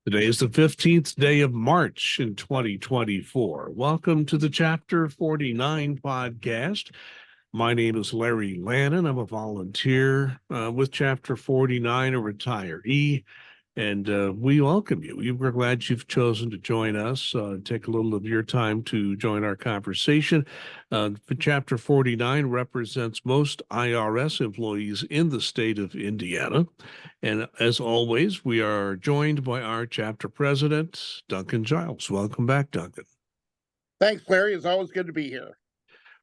Today is the 15th day of March in 2024. Welcome to the Chapter 49 podcast. My name is Larry Lannan. I'm a volunteer with Chapter 49, a retiree, and we welcome you. We're glad you've chosen to join us. Take a little of your time to join our conversation. Chapter 49 represents most IRS employees in the state of Indiana. And as always, we are joined by our chapter president, Duncan Giles. Welcome back, Duncan. Thanks, Larry. It's always good to be here.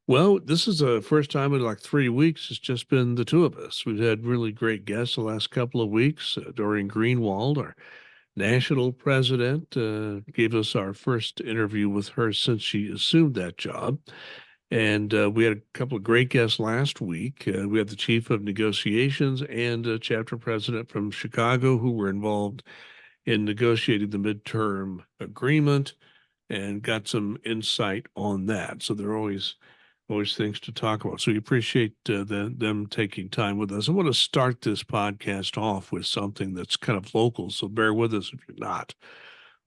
Well, this is the first time in like 3 weeks. It's just been the two of us. We've had really great guests the last couple of weeks. Doreen Greenwald, our national president, gave us our first interview with her since she assumed that job. And we had a couple of great guests last week. We had the chief of negotiations and a chapter president from Chicago who were involved in negotiating the midterm agreement and got some insight on that. So there are always things to talk about. So we appreciate them taking time with us. I want to start this podcast off with something that's kind of local, so bear with us if you're not.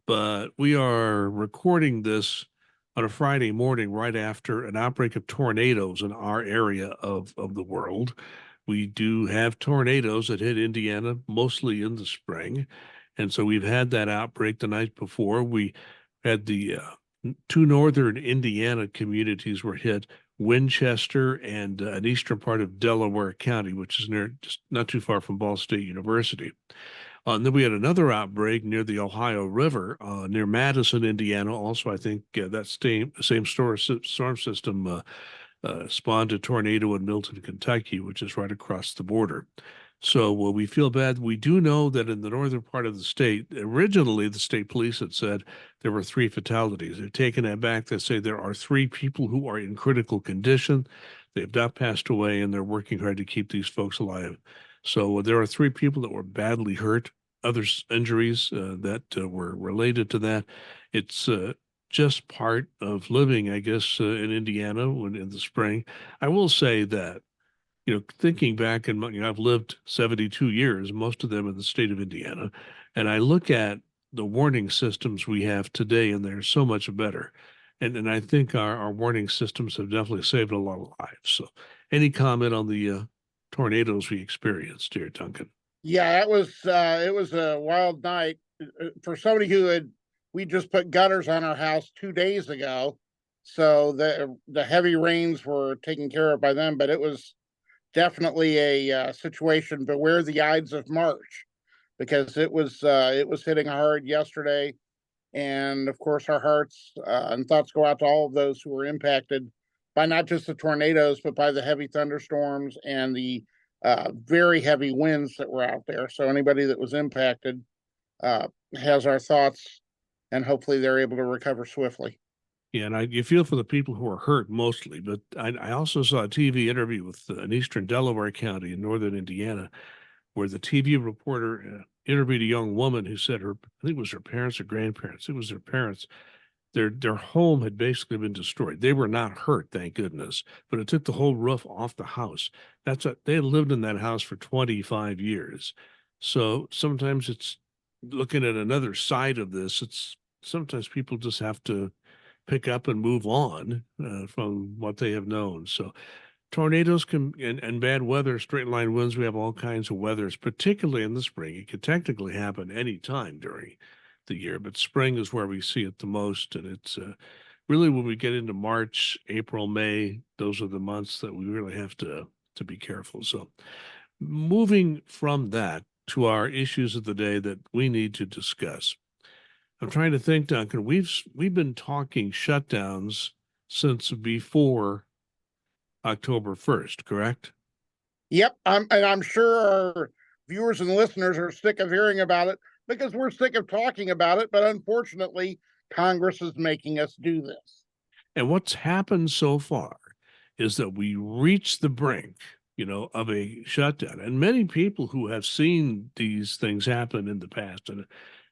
But we are recording this on a Friday morning right after an outbreak of tornadoes in our area of the world. We do have tornadoes that hit Indiana mostly in the spring. And so we've had that outbreak the night before. We had the two northern Indiana communities were hit, Winchester and an eastern part of Delaware County, which is near, just not too far from Ball State University. And then we had another outbreak near the Ohio River, near Madison, Indiana. Also, I think that same storm system spawned a tornado in Milton, Kentucky, which is right across the border. So we feel bad. We do know that in the northern part of the state, originally the state police had said there were 3 fatalities. They've taken that back. They say there are 3 people who are in critical condition. They've not passed away, and they're working hard to keep these folks alive. So there are 3 people that were badly hurt, others injuries that were related to that. It's just part of living, I guess, in Indiana in the spring. I will say that, thinking back, and I've lived 72 years, most of them in the state of Indiana, and I look at the warning systems we have today, and they're so much better. And I think our warning systems have definitely saved a lot of lives. So, any comment on the tornadoes we experienced here, Duncan? Yeah, it was a wild night for somebody we just put gutters on our house 2 days ago, so the heavy rains were taken care of by them. But it was definitely a situation. Beware the Ides of March, because it was hitting hard yesterday, and of course our hearts and thoughts go out to all of those who were impacted by not just the tornadoes, but by the heavy thunderstorms and the very heavy winds that were out there. So anybody that was impacted has our thoughts, and hopefully they're able to recover swiftly. Yeah, and you feel for the people who are hurt mostly, but I also saw a TV interview with an eastern Delaware County in northern Indiana, where the TV reporter interviewed a young woman who said I think it was her parents or grandparents, it was their parents, their home had basically been destroyed. They were not hurt, thank goodness, but it took the whole roof off the house. They had lived in that house for 25 years. So sometimes it's looking at another side of this. It's sometimes people just have to pick up and move on from what they have known. So tornadoes and bad weather, straight line winds, we have all kinds of weathers, particularly in the spring. It could technically happen any time during the year, but spring is where we see it the most. And it's really when we get into March, April, May, those are the months that we really have to be careful. So moving from that to our issues of the day that we need to discuss. I'm trying to think, Duncan. We've been talking shutdowns since before October 1st, correct? Yep, I'm sure our viewers and listeners are sick of hearing about it, because we're sick of talking about it. But unfortunately, Congress is making us do this. And what's happened so far is that we reached the brink, of a shutdown. And many people who have seen these things happen in the past and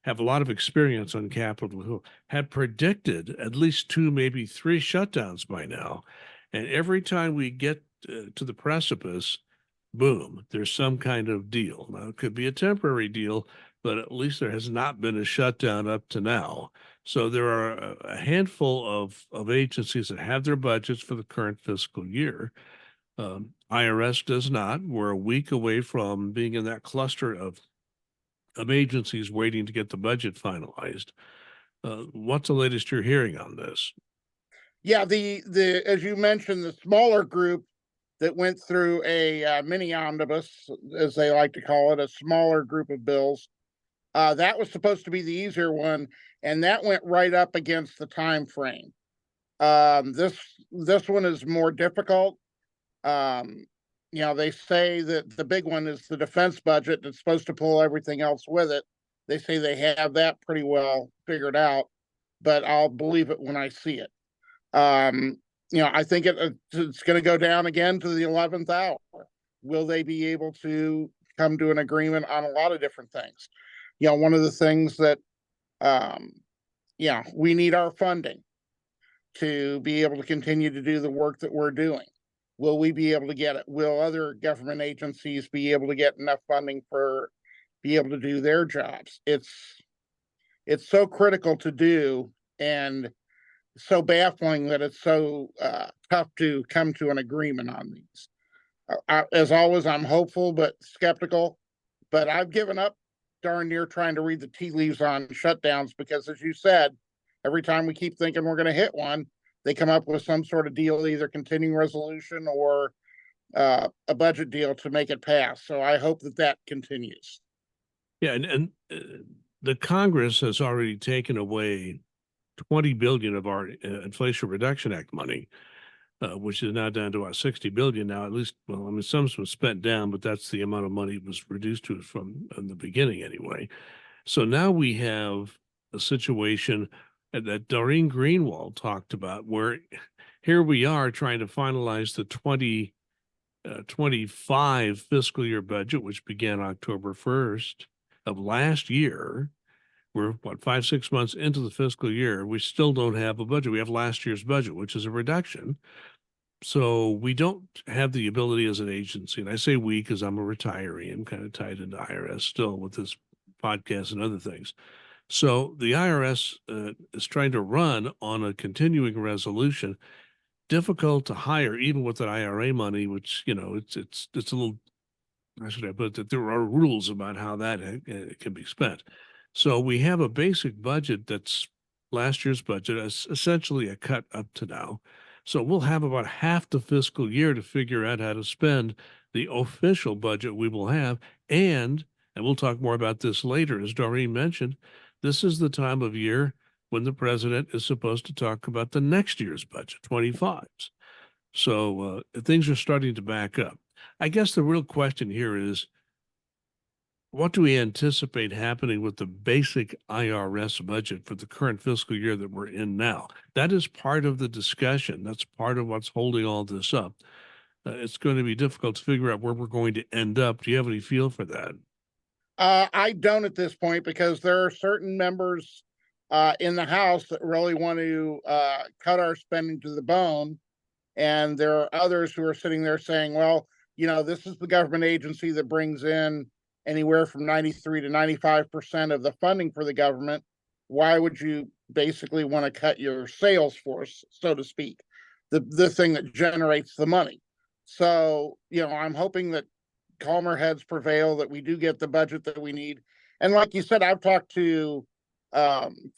have a lot of experience on Capitol Hill had predicted at least 2, maybe 3 shutdowns by now. And every time we get to the precipice, boom, there's some kind of deal. Now, it could be a temporary deal, but at least there has not been a shutdown up to now. So there are a handful of agencies that have their budgets for the current fiscal year. IRS does not. We're a week away from being in that cluster of agencies waiting to get the budget finalized. What's the latest you're hearing on this? Yeah, the as you mentioned, the smaller group that went through a mini omnibus, as they like to call it, a smaller group of bills. That was supposed to be the easier one, and that went right up against the time frame. This one is more difficult. Um, they say that the big one is the defense budget that's supposed to pull everything else with it. They say they have that pretty well figured out, but I'll believe it when I see it. I think it's going to go down again to the 11th hour. Will they be able to come to an agreement on a lot of different things? One of the things that, um, we need our funding to be able to continue to do the work that we're doing. Will we be able to get it? Will other government agencies be able to get enough funding for be able to do their jobs? It's so critical to do, and so baffling that it's so tough to come to an agreement on these. As always, I'm hopeful but skeptical. But I've given up darn near trying to read the tea leaves on shutdowns because, as you said, every time we keep thinking we're going to hit one, they come up with some sort of deal, either continuing resolution or a budget deal to make it pass. So I hope that continues. Yeah, and the Congress has already taken away 20 billion of our Inflation Reduction Act money, which is now down to about 60 billion now. At least, well, I mean, some was spent down, but that's the amount of money it was reduced to from in the beginning anyway. So now we have a situation that Doreen Greenwald talked about, where here we are trying to finalize the 2025 fiscal year budget, which began October 1st of last year. We're what, 5, 6 months into the fiscal year. We still don't have a budget. We have last year's budget, which is a reduction. So we don't have the ability as an agency, and I say we because I'm a retiree. I'm kind of tied into IRS still with this podcast and other things. So the IRS is trying to run on a continuing resolution, difficult to hire, even with that IRA money, which it's a little. How should I put it? That there are rules about how that can be spent. So we have a basic budget that's last year's budget, essentially a cut up to now. So we'll have about half the fiscal year to figure out how to spend the official budget we will have. And we'll talk more about this later, as Doreen mentioned, this is the time of year when the president is supposed to talk about the next year's budget, 25's. So things are starting to back up. I guess the real question here is, what do we anticipate happening with the basic IRS budget for the current fiscal year that we're in now? That is part of the discussion. That's part of what's holding all this up. It's going to be difficult to figure out where we're going to end up. Do you have any feel for that? I don't at this point, because there are certain members in the House that really want to cut our spending to the bone. And there are others who are sitting there saying, well, this is the government agency that brings in anywhere from 93 to 95% of the funding for the government. Why would you basically want to cut your sales force, so to speak, the thing that generates the money? So, I'm hoping that calmer heads prevail, that we do get the budget that we need. And like you said, I've talked to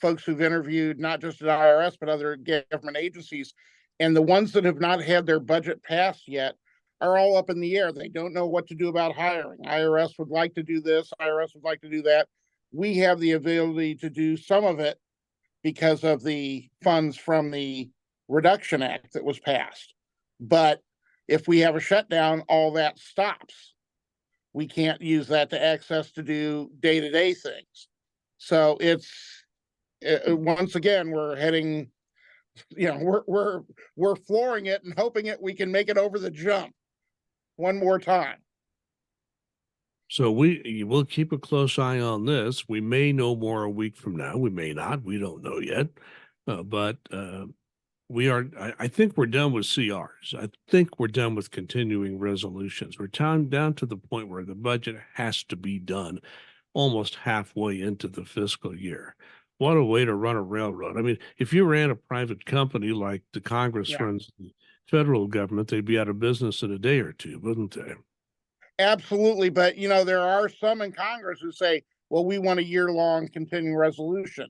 folks who've interviewed not just at IRS, but other government agencies. And the ones that have not had their budget passed yet are all up in the air. They don't know what to do about hiring. IRS would like to do this, IRS would like to do that. We have the ability to do some of it because of the funds from the Reduction Act that was passed. But if we have a shutdown, all that stops. We can't use that to access to do day-to-day things. So it's once again, we're heading, we're flooring it and hoping we can make it over the jump one more time. So we'll keep a close eye on this. We may know more a week from now. We may not. We don't know yet. But we are. I think we're done with CRs. I think we're done with continuing resolutions. We're down to the point where the budget has to be done. almost halfway into the fiscal year. What a way to run a railroad. I mean, if you ran a private company like the Congress Yeah, runs the federal government, they'd be out of business in a day or two, wouldn't they? absolutely. But there are some in Congress who say, well, we want a year-long continuing resolution,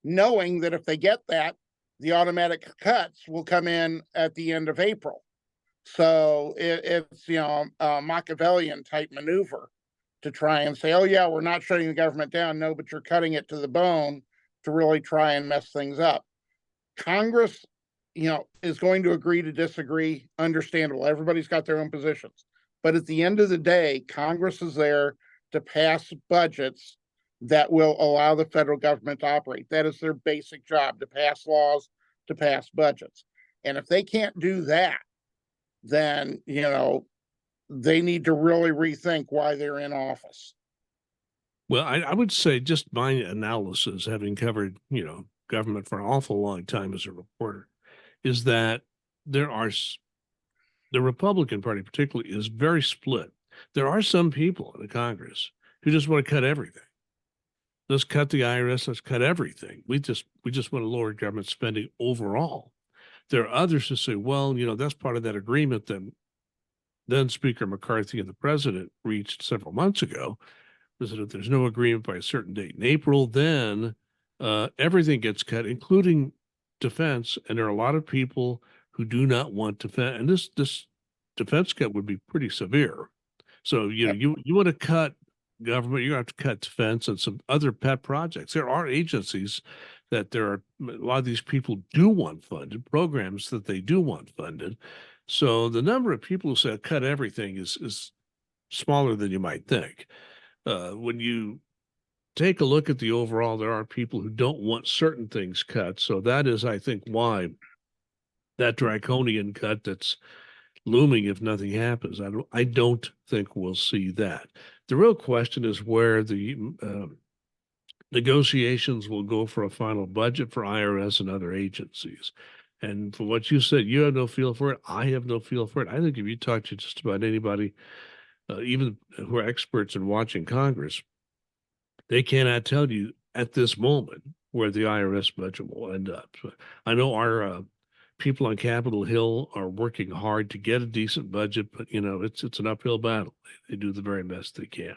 knowing that if they get that, the automatic cuts will come in at the end of April. So it's a Machiavellian type maneuver to try and say, oh yeah, we're not shutting the government down. No, but you're cutting it to the bone to really try and mess things up. Congress, is going to agree to disagree. Understandable. Everybody's got their own positions. But at the end of the day, Congress is there to pass budgets that will allow the federal government to operate. That is their basic job, to pass laws, to pass budgets. And if they can't do that, then, they need to really rethink why they're in office. Well, I would say just my analysis, having covered, government for an awful long time as a reporter, is that there are the Republican Party, particularly, is very split. There are some people in the Congress who just want to cut everything. Let's cut the IRS. Let's cut everything. We just want to lower government spending overall. There are others who say, well, that's part of that agreement that then Speaker McCarthy and the president reached several months ago. Was that if there's no agreement by a certain date in April, then everything gets cut, including defense. And there are a lot of people who do not want defense, and this defense cut would be pretty severe. So you want to cut government, you're going to have to cut defense and some other pet projects. There are agencies that there are a lot of these people do want funded, programs that they do want funded. So the number of people who say cut everything is smaller than you might think. When you take a look at the overall, there are people who don't want certain things cut. So that is, I think, why that draconian cut that's looming if nothing happens. I don't think we'll see that. The real question is where the negotiations will go for a final budget for IRS and other agencies. And for what you said, you have no feel for it. I have no feel for it. I think if you talk to just about anybody, even who are experts in watching Congress, they cannot tell you at this moment where the IRS budget will end up. So I know our people on Capitol Hill are working hard to get a decent budget, but it's an uphill battle. They do the very best they can.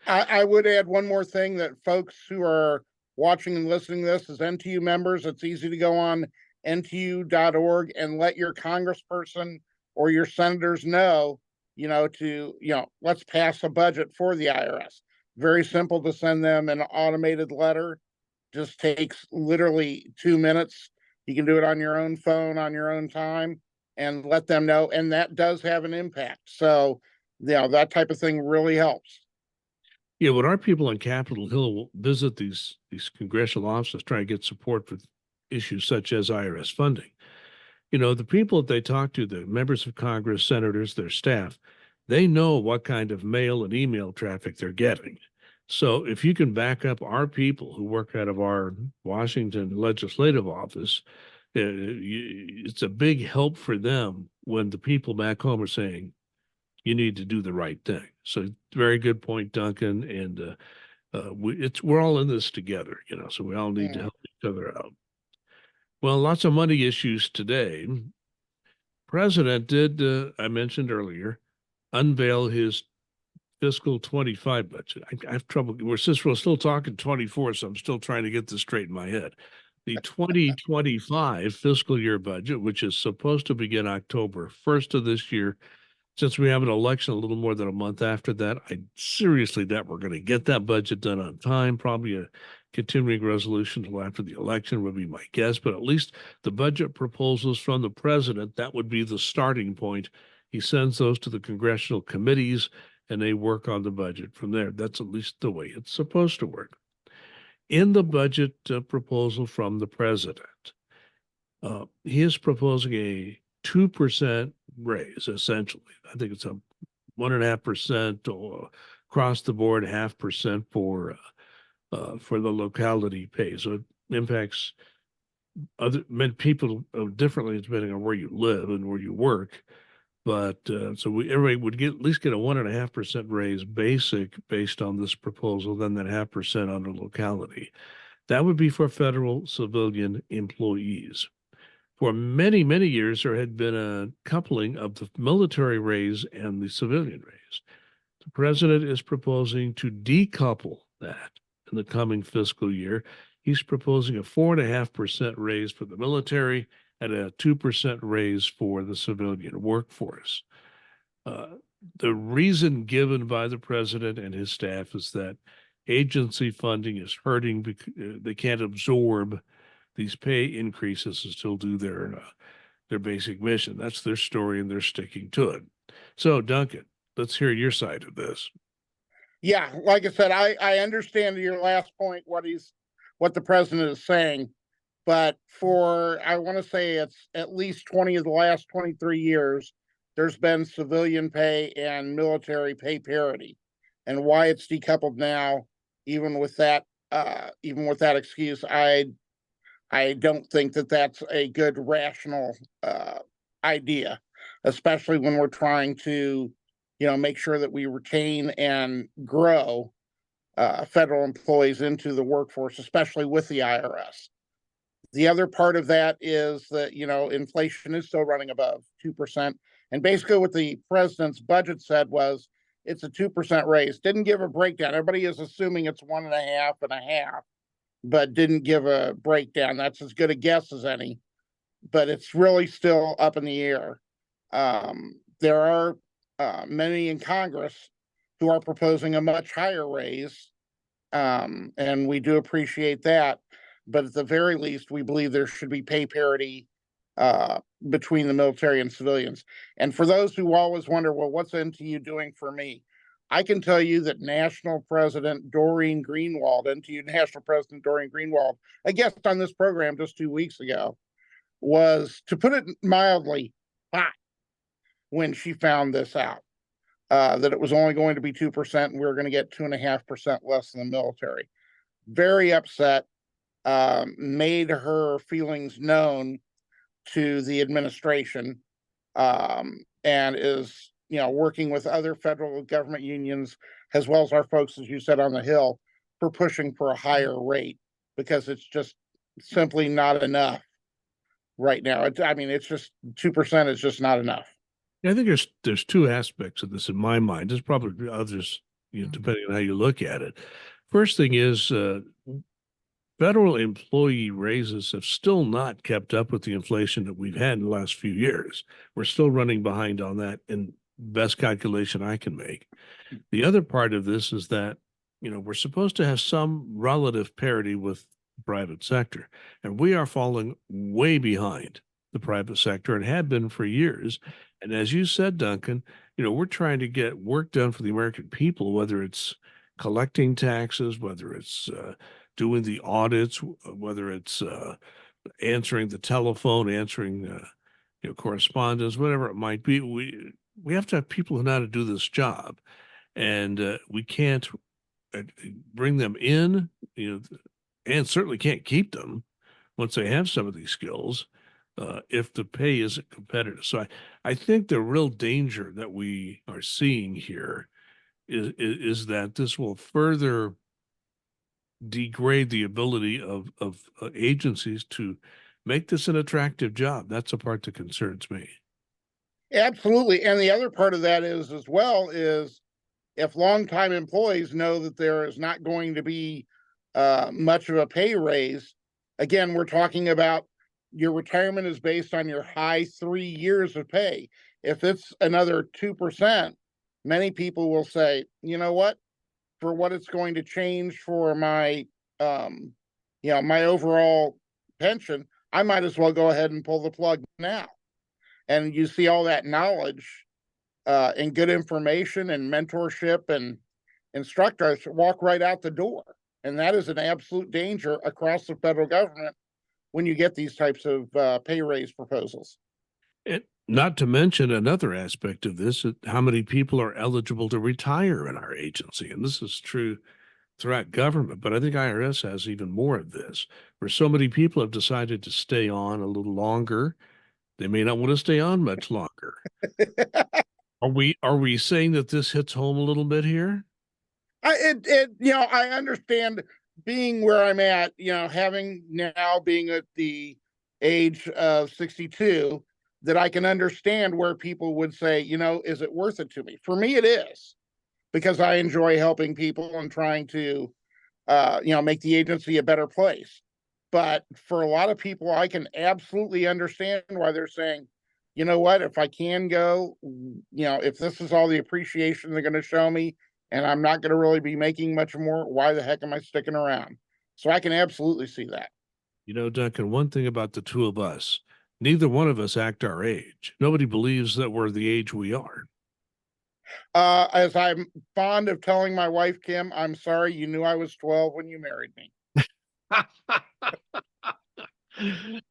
I would add one more thing, that folks who are watching and listening to this as NTU members, it's easy to go on ntu.org and let your congressperson or your senators know, let's pass a budget for the IRS. Very simple to send them an automated letter. Just takes literally 2 minutes. You can do it on your own phone, on your own time, and let them know. And that does have an impact. So, that type of thing really helps. Yeah, when our people on Capitol Hill will visit these congressional offices, try to get support for issues such as IRS funding, the people that they talk to, the members of Congress, senators, their staff, they know what kind of mail and email traffic they're getting. So if you can back up our people who work out of our Washington legislative office, it's a big help for them when the people back home are saying, you need to do the right thing. So very good point, Duncan. And we're all in this together, so we all need to Mm. help each other out. Well, lots of money issues today. President did, I mentioned earlier, unveil his fiscal 25 budget. I have trouble. We're still talking 24, so I'm still trying to get this straight in my head. The 2025 fiscal year budget, which is supposed to begin October 1st of this year, since we have an election a little more than a month after that, I seriously doubt we're going to get that budget done on time. Probably a continuing resolution until after the election would be my guess, but at least the budget proposals from the president, that would be the starting point. He sends those to the congressional committees and they work on the budget from there. That's at least the way it's supposed to work. In the budget proposal from the president, he is proposing a 2% raise, essentially. I think it's a 1.5% or across the board, 0.5% for the locality pay. So it impacts other people differently depending on where you live and where you work. But so everybody would at least get a 1.5% raise basic based on this proposal, then that 0.5% on the locality. That would be for federal civilian employees. For many, many years, there had been a coupling of the military raise and the civilian raise. The president is proposing to decouple that in the coming fiscal year. He's proposing a 4.5% raise for the military and a 2% raise for the civilian workforce. Uh, the reason given by the president and his staff is that agency funding is hurting because they can't absorb these pay increases and still do their basic mission. That's their story, and they're sticking to it. So, Duncan, let's hear your side of this. Yeah, like I said, I understand your last point, what the president is saying, but for I want to say it's at least 20 of the last 23 years, there's been civilian pay and military pay parity. And why it's decoupled now, even with that excuse, I don't think that that's a good rational idea, especially when we're trying to, make sure that we retain and grow federal employees into the workforce, especially with the IRS. The other part of that is that, inflation is still running above 2%. And basically, what the president's budget said was it's a 2% raise. Didn't give a breakdown. Everybody is assuming it's 1.5 but didn't give a breakdown. That's as good a guess as any, but it's really still up in the air. There are many in Congress who are proposing a much higher raise, and we do appreciate that. But at the very least, we believe there should be pay parity between the military and civilians. And for those who always wonder, well, what's NTU doing for me? I can tell you that National President Doreen Greenwald, NTU National President Doreen Greenwald, a guest on this program just 2 weeks ago, was, to put it mildly, hot when she found this out, that it was only going to be 2% and we were going to get 2.5% less than the military. Very upset, made her feelings known to the administration, and is working with other federal government unions as well as our folks, as you said, on the Hill, for pushing for a higher rate, because it's just simply not enough right now. It's just 2% is just not enough. I think there's two aspects of this in my mind. There's probably others, depending on how you look at it. First thing is federal employee raises have still not kept up with the inflation that we've had in the last few years. We're still running behind on that in best calculation I can make. The other part of this is that, we're supposed to have some relative parity with the private sector, and we are falling way behind the private sector and have been for years. And as you said, Duncan, we're trying to get work done for the American people, whether it's collecting taxes, whether it's doing the audits, whether it's answering the telephone, answering correspondence, whatever it might be. We have to have people who know how to do this job, and we can't bring them in, and certainly can't keep them once they have some of these skills if the pay isn't competitive. So I think the real danger that we are seeing here is that this will further degrade the ability of agencies to make this an attractive job. That's a part that concerns me. Absolutely. And the other part of that is, as well, is if longtime employees know that there is not going to be much of a pay raise, again, we're talking about your retirement is based on your high 3 years of pay. If it's another 2%, many people will say, you know what, for what it's going to change for my, my overall pension, I might as well go ahead and pull the plug now. And you see all that knowledge and good information and mentorship and instructors walk right out the door. And that is an absolute danger across the federal government when you get these types of pay raise proposals. Not to mention another aspect of this, how many people are eligible to retire in our agency. And this is true throughout government, but I think IRS has even more of this, where so many people have decided to stay on a little longer They may not want to stay on much longer. Are we saying that this hits home a little bit here? I understand being where I'm at, having now being at the age of 62, that I can understand where people would say, is it worth it to me? For me, it is, because I enjoy helping people and trying to, make the agency a better place. But for a lot of people, I can absolutely understand why they're saying, you know what, if I can go, if this is all the appreciation they're going to show me, and I'm not going to really be making much more, why the heck am I sticking around? So I can absolutely see that. Duncan, one thing about the two of us, neither one of us act our age. Nobody believes that we're the age we are. As I'm fond of telling my wife, Kim, I'm sorry you knew I was 12 when you married me.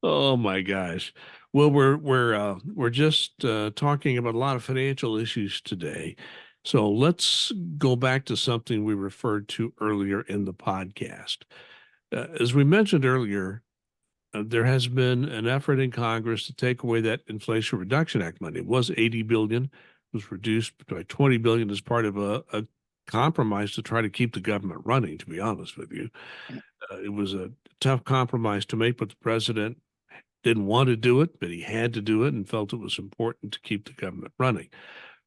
Oh my gosh. Well, we're just talking about a lot of financial issues today. So let's go back to something we referred to earlier in the podcast. As we mentioned earlier, there has been an effort in Congress to take away that Inflation Reduction Act money. It was 80 billion, was reduced by 20 billion as part of a compromise to try to keep the government running, to be honest with you. It was a tough compromise to make, but the president didn't want to do it, but he had to do it and felt it was important to keep the government running.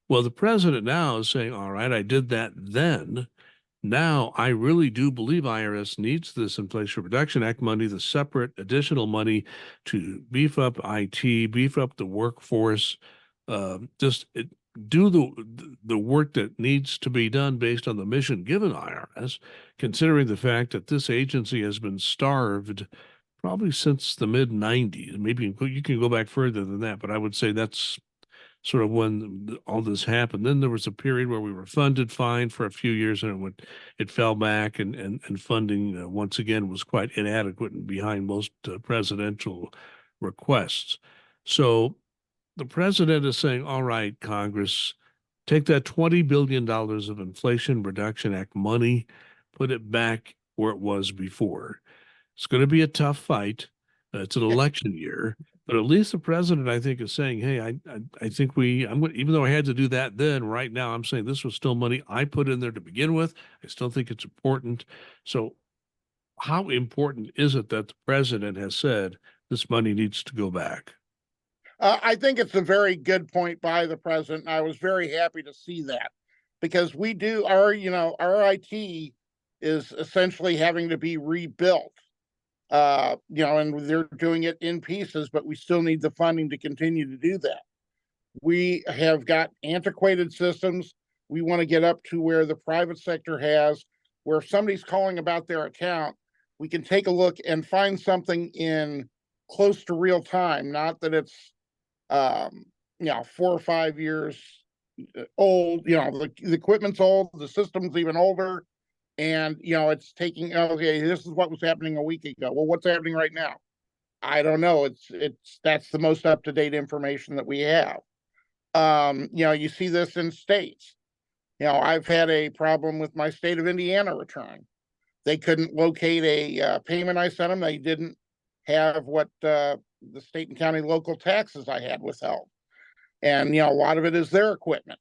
Well, the president now is saying, all right, I did that then. Now, I really do believe IRS needs this Inflation Reduction Act money, the separate additional money to beef up IT, beef up the workforce, just do the work that needs to be done based on the mission given IRS, considering the fact that this agency has been starved probably since the mid 90s. Maybe you can go back further than that, but I would say that's sort of when all this happened. Then there was a period where we were funded fine for a few years, and it fell back, and funding once again was quite inadequate and behind most presidential requests. So the president is saying, "All right, Congress, take that $20 billion of Inflation Reduction Act money, put it back where it was before." It's going to be a tough fight. It's an election year, but at least the president, I think, is saying, "Hey, I think even though I had to do that then, right now, I'm saying this was still money I put in there to begin with. I still think it's important." So, how important is it that the president has said this money needs to go back? I think it's a very good point by the president. And I was very happy to see that, because we do our IT is essentially having to be rebuilt. And they're doing it in pieces, but we still need the funding to continue to do that. We have got antiquated systems. We want to get up to where the private sector has, where if somebody's calling about their account, we can take a look and find something in close to real time. Not that it's 4 or 5 years old. The equipment's old, the system's even older, and it's taking, okay, this is what was happening a week ago. Well, what's happening right now? I don't know. That's the most up to date information that we have. You see this in states. I've had a problem with my state of Indiana return. They couldn't locate a payment I sent them. They didn't have what the state and county local taxes I had withheld. And, a lot of it is their equipment,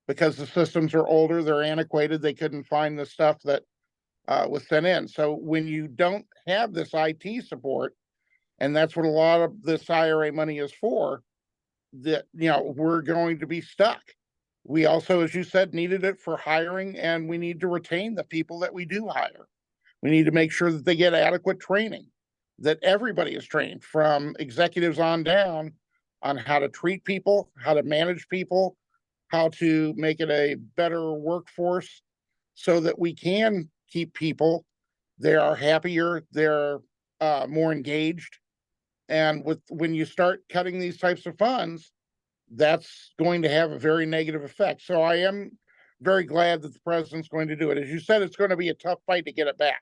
because the systems are older, they're antiquated, they couldn't find the stuff that was sent in. So when you don't have this IT support, and that's what a lot of this IRA money is for, that, we're going to be stuck. We also, as you said, needed it for hiring, and we need to retain the people that we do hire. We need to make sure that they get adequate training, that everybody is trained from executives on down on how to treat people, how to manage people, how to make it a better workforce, so that we can keep people. They are happier, they're more engaged. And when you start cutting these types of funds, that's going to have a very negative effect. So I am very glad that the president's going to do it. As you said, it's going to be a tough fight to get it back,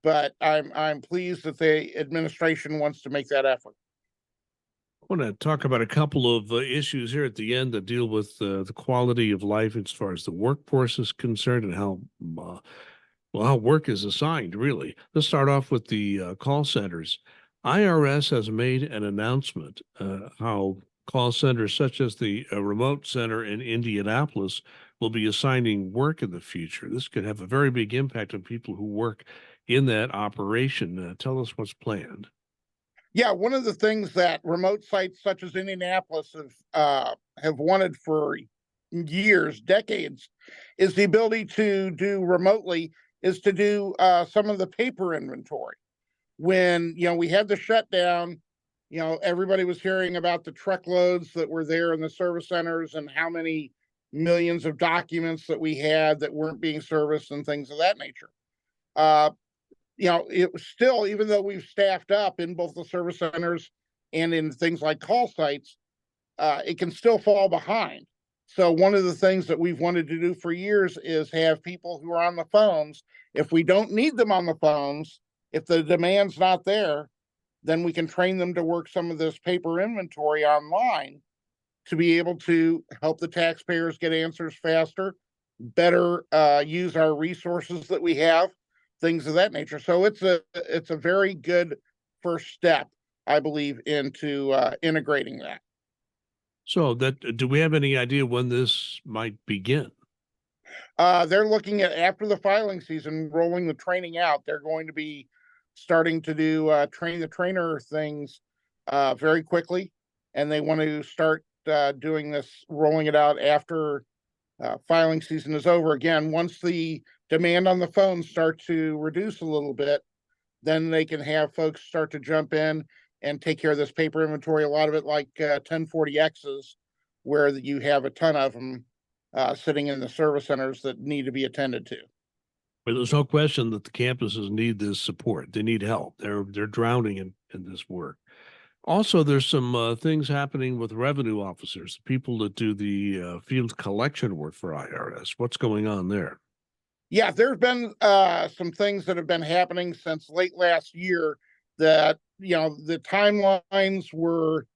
but I'm pleased that the administration wants to make that effort. I want to talk about a couple of issues here at the end that deal with the quality of life as far as the workforce is concerned, and how work is assigned, really. Let's start off with the call centers. IRS has made an announcement how call centers such as the remote center in Indianapolis will be assigning work in the future. This could have a very big impact on people who work in that operation. Tell us what's planned. Yeah, one of the things that remote sites such as Indianapolis have wanted for years, decades, is the ability to do remotely is to do some of the paper inventory. When we had the shutdown, everybody was hearing about the truckloads that were there in the service centers and how many millions of documents that we had that weren't being serviced and things of that nature. Uh, it was still, even though we've staffed up in both the service centers and in things like call sites, it can still fall behind. So one of the things that we've wanted to do for years is have people who are on the phones. If we don't need them on the phones, if the demand's not there, then we can train them to work some of this paper inventory online to be able to help the taxpayers get answers faster, better use our resources that we have, things of that nature. So it's a very good first step, I believe, into integrating that. So that do we have any idea when this might begin? They're looking at after the filing season, rolling the training out. They're going to be starting to do train the trainer things very quickly, and they want to start doing this, rolling it out after filing season is over. Again, once the demand on the phone starts to reduce a little bit, then they can have folks start to jump in and take care of this paper inventory. A lot of it like 1040Xs, where you have a ton of them sitting in the service centers that need to be attended to. But there's no question that the campuses need this support. They need help. They're drowning in this work. Also, there's some things happening with revenue officers, people that do the field collection work for IRS. What's going on there? Yeah, there's been some things that have been happening since late last year that the timelines were.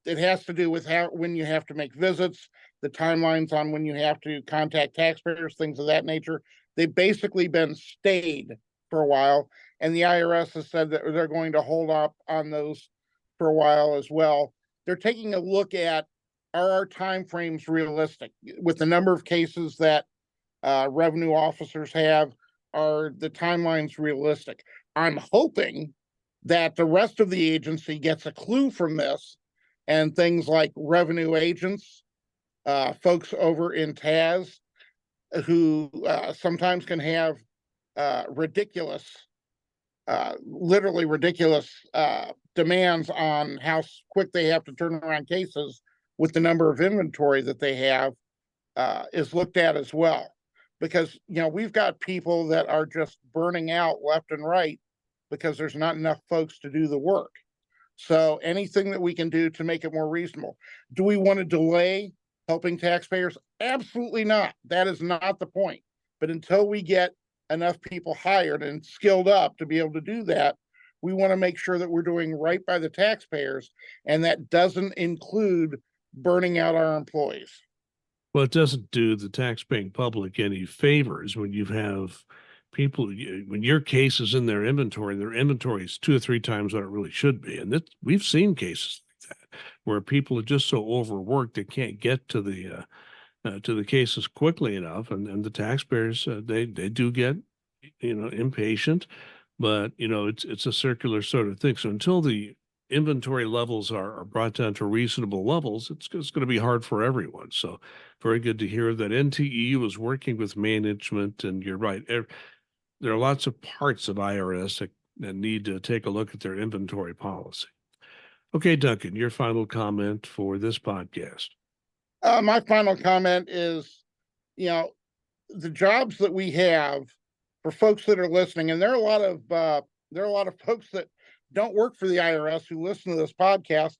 It has to do with how when you have to make visits, the timelines on when you have to contact taxpayers, things of that nature. They've basically been stayed for a while, and the IRS has said that they're going to hold up on those for a while as well. They're taking a look at, are our timeframes realistic with the number of cases that revenue officers have? Are the timelines realistic? I'm hoping that the rest of the agency gets a clue from this, and things like revenue agents, folks over in TAS, who sometimes can have ridiculous, literally ridiculous demands on how quick they have to turn around cases with the number of inventory that they have, is looked at as well. Because we've got people that are just burning out left and right because there's not enough folks to do the work. So anything that we can do to make it more reasonable. Do we want to delay helping taxpayers? Absolutely not. That is not the point. But until we get enough people hired and skilled up to be able to do that, we want to make sure that we're doing right by the taxpayers, and that doesn't include burning out our employees. Well, it doesn't do the tax-paying public any favors when you have people, when your case is in their inventory is 2 or 3 times what it really should be. And that we've seen cases like that where people are just so overworked they can't get to the cases quickly enough, and the taxpayers they do get impatient, but it's a circular sort of thing. So until the inventory levels are brought down to reasonable levels, it's going to be hard for everyone. So very good to hear that NTEU is working with management, and you're right. There are lots of parts of IRS that need to take a look at their inventory policy. Okay, Duncan, your final comment for this podcast. My final comment is, the jobs that we have for folks that are listening, and there are a lot of folks that don't work for the IRS who listen to this podcast.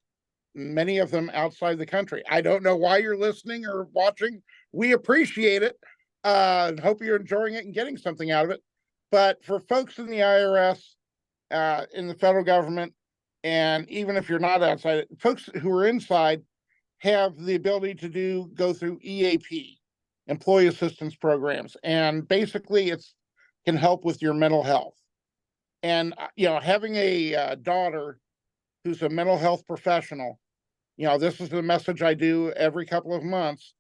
Many of them outside the country. I don't know why you're listening or watching. We appreciate it. And hope you're enjoying it and getting something out of it. But for folks in the IRS, in the federal government, and even if you're not outside, folks who are inside have the ability to go through EAP, employee assistance programs, and basically it's can help with your mental health. And having a daughter who's a mental health professional, this is the message I do every couple of months.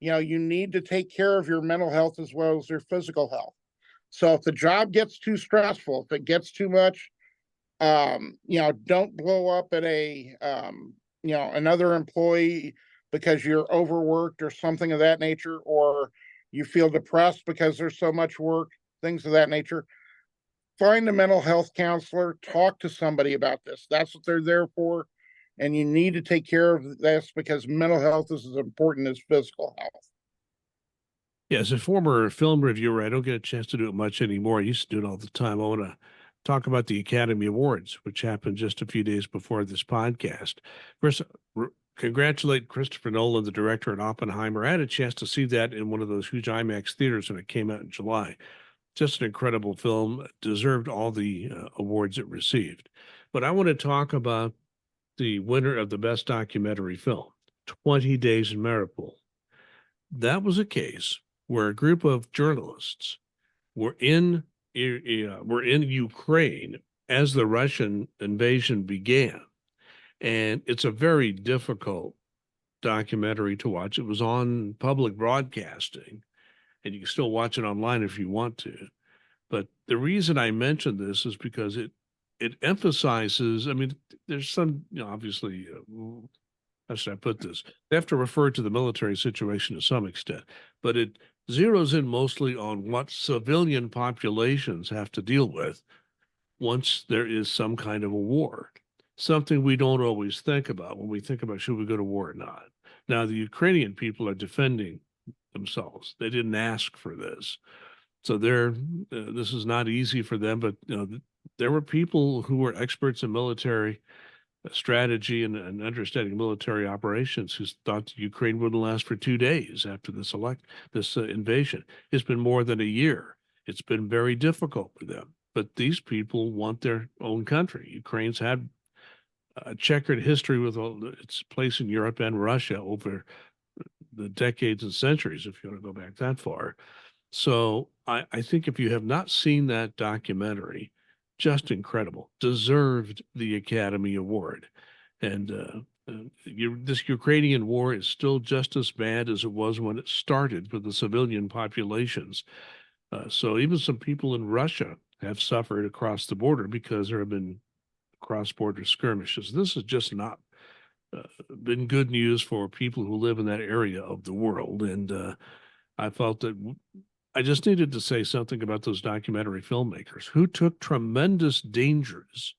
You need to take care of your mental health as well as your physical health. So if the job gets too stressful, if it gets too much, don't blow up at another employee because you're overworked or something of that nature, or you feel depressed because there's so much work, things of that nature. Find a mental health counselor, talk to somebody about this. That's what they're there for. And you need to take care of this because mental health is as important as physical health. Yeah, as a former film reviewer, I don't get a chance to do it much anymore. I used to do it all the time. I want to talk about the Academy Awards, which happened just a few days before this podcast. First, congratulate Christopher Nolan, the director at Oppenheimer. I had a chance to see that in one of those huge IMAX theaters when it came out in July. Just an incredible film, deserved all the awards it received. But I want to talk about the winner of the Best Documentary Film, 20 Days in Mariupol. That was a case where a group of journalists were in Ukraine as the Russian invasion began, and it's a very difficult documentary to watch. It was on public broadcasting, and you can still watch it online if you want to. But the reason I mention this is because it emphasizes. I mean, there's some, obviously, how should I put this? They have to refer to the military situation to some extent, but it zeroes in mostly on what civilian populations have to deal with once there is some kind of a war. Something we don't always think about when we think about should we go to war or not. Now, the Ukrainian people are defending themselves. They didn't ask for this. So this is not easy for them, but there were people who were experts in military strategy and understanding military operations who thought Ukraine wouldn't last for 2 days after this invasion. It's been more than a year. It's been very difficult for them. But these people want their own country. Ukraine's had a checkered history with its place in Europe and Russia over the decades and centuries, if you want to go back that far. So I think if you have not seen that documentary, just incredible, deserved the Academy Award. And this Ukrainian war is still just as bad as it was when it started with the civilian populations. So even some people in Russia have suffered across the border because there have been cross-border skirmishes. This has just not been good news for people who live in that area of the world. And I felt that I just needed to say something about those documentary filmmakers who took tremendous dangers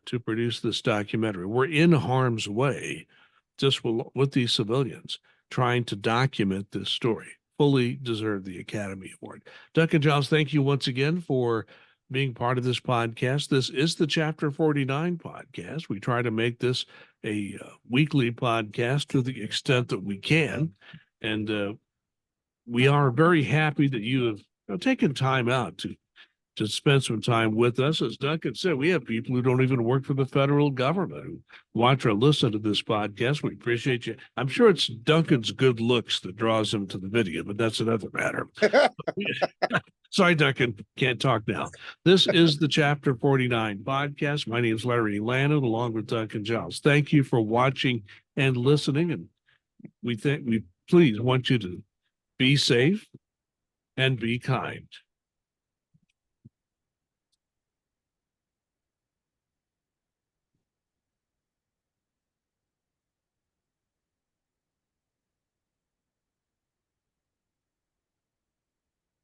to produce this documentary. We're in harm's way just with these civilians trying to document this story. Fully deserve the Academy Award. Duncan Giles, thank you once again for being part of this podcast. This is the Chapter 49 podcast. We try to make this a weekly podcast to the extent that we can. And we are very happy that you have taken time out to spend some time with us. As Duncan said, we have people who don't even work for the federal government who watch or listen to this podcast. We appreciate you. I'm sure it's Duncan's good looks that draws him to the video, but that's another matter. Sorry, Duncan, can't talk now. This is the Chapter 49 podcast. My name is Larry Lannan, along with Duncan Giles. Thank you for watching and listening, and we please want you to be safe and be kind.